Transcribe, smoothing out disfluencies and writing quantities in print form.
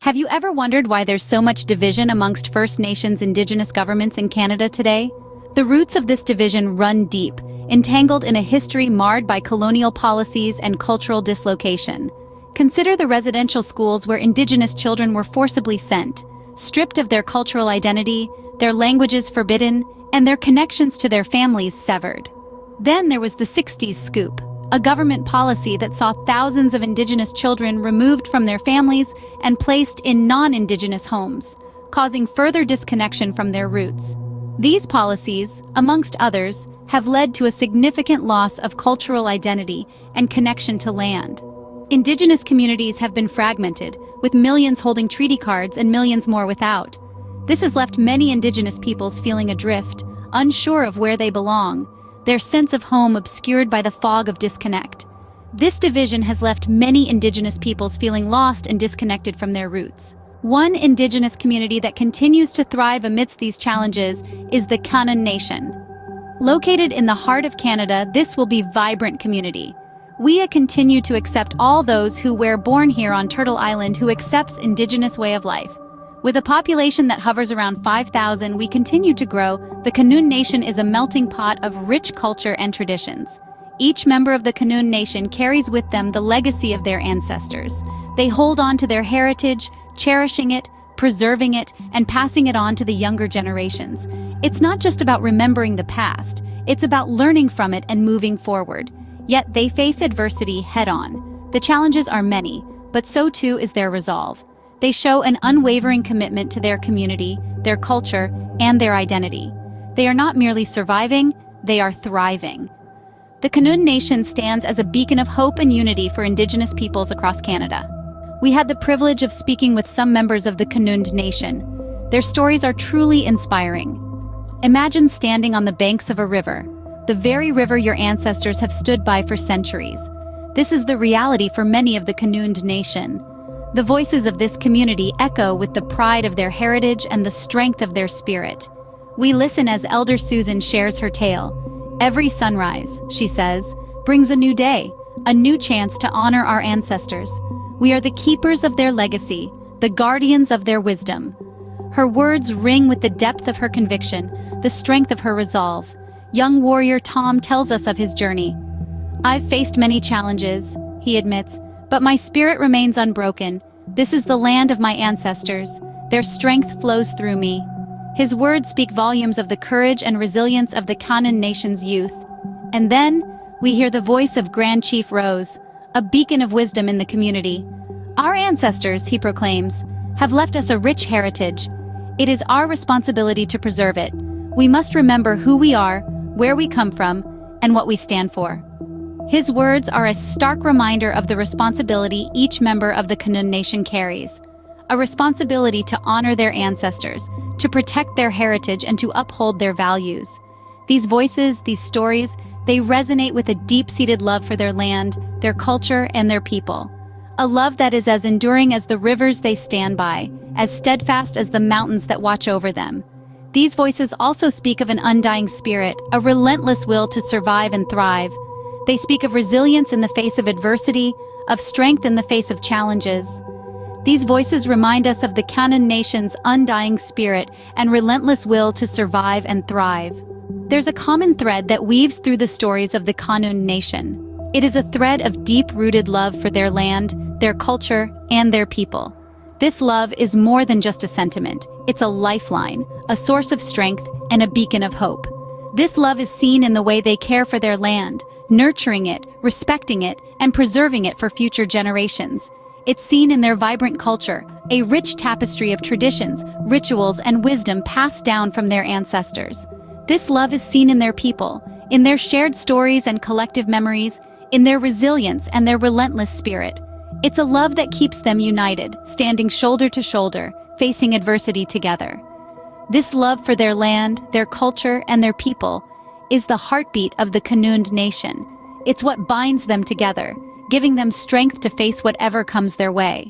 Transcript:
Have you ever wondered why there's so much division amongst First Nations Indigenous governments in Canada today? The roots of this division run deep, entangled in a history marred by colonial policies and cultural dislocation. Consider the residential schools where Indigenous children were forcibly sent, stripped of their cultural identity, their languages forbidden, and their connections to their families severed. Then there was the 60s scoop, a government policy that saw thousands of Indigenous children removed from their families and placed in non-Indigenous homes, causing further disconnection from their roots. These policies, amongst others, have led to a significant loss of cultural identity and connection to land. Indigenous communities have been fragmented, with millions holding treaty cards and millions more without. This has left many Indigenous peoples feeling adrift, unsure of where they belong, their sense of home obscured by the fog of disconnect. This division has left many Indigenous peoples feeling lost and disconnected from their roots. One Indigenous community that continues to thrive amidst these challenges is the Canund Nation. Located in the heart of Canada, this will be a vibrant community. We continue to accept all those who were born here on Turtle Island who accepts Indigenous way of life. With a population that hovers around 5,000, we continue to grow. The Canund Nation is a melting pot of rich culture and traditions. Each member of the Canund Nation carries with them the legacy of their ancestors. They hold on to their heritage, cherishing it, preserving it, and passing it on to the younger generations. It's not just about remembering the past, it's about learning from it and moving forward. Yet they face adversity head-on. The challenges are many, but so too is their resolve. They show an unwavering commitment to their community, their culture, and their identity. They are not merely surviving, they are thriving. The Canund Nation stands as a beacon of hope and unity for Indigenous peoples across Canada. We had the privilege of speaking with some members of the Canund Nation. Their stories are truly inspiring. Imagine standing on the banks of a river, the very river your ancestors have stood by for centuries. This is the reality for many of the Canund Nation. The voices of this community echo with the pride of their heritage and the strength of their spirit. We listen as Elder Susan shares her tale. Every sunrise, she says, brings a new day, a new chance to honor our ancestors. We are the keepers of their legacy, the guardians of their wisdom. Her words ring with the depth of her conviction, the strength of her resolve. Young warrior Tom tells us of his journey. "I've faced many challenges," he admits, "but my spirit remains unbroken. This is the land of my ancestors. Their strength flows through me." His words speak volumes of the courage and resilience of the Canund Nation's youth. And then, we hear the voice of Grand Chief Rose, a beacon of wisdom in the community. "Our ancestors," he proclaims, "have left us a rich heritage. It is our responsibility to preserve it. We must remember who we are, where we come from, and what we stand for." His words are a stark reminder of the responsibility each member of the Canund Nation carries. A responsibility to honor their ancestors, to protect their heritage, and to uphold their values. These voices, these stories, they resonate with a deep-seated love for their land, their culture, and their people. A love that is as enduring as the rivers they stand by, as steadfast as the mountains that watch over them. These voices also speak of an undying spirit, a relentless will to survive and thrive. They speak of resilience in the face of adversity, of strength in the face of challenges. These voices remind us of the Canund Nation's undying spirit and relentless will to survive and thrive. There's a common thread that weaves through the stories of the Canund Nation. It is a thread of deep-rooted love for their land, their culture, and their people. This love is more than just a sentiment. It's a lifeline, a source of strength, and a beacon of hope. This love is seen in the way they care for their land, nurturing it, respecting it, and preserving it for future generations. It's seen in their vibrant culture, a rich tapestry of traditions, rituals, and wisdom passed down from their ancestors. This love is seen in their people, in their shared stories and collective memories, in their resilience and their relentless spirit. It's a love that keeps them united, standing shoulder to shoulder, facing adversity together. This love for their land, their culture, and their people is the heartbeat of the Canund Nation. It's what binds them together, giving them strength to face whatever comes their way.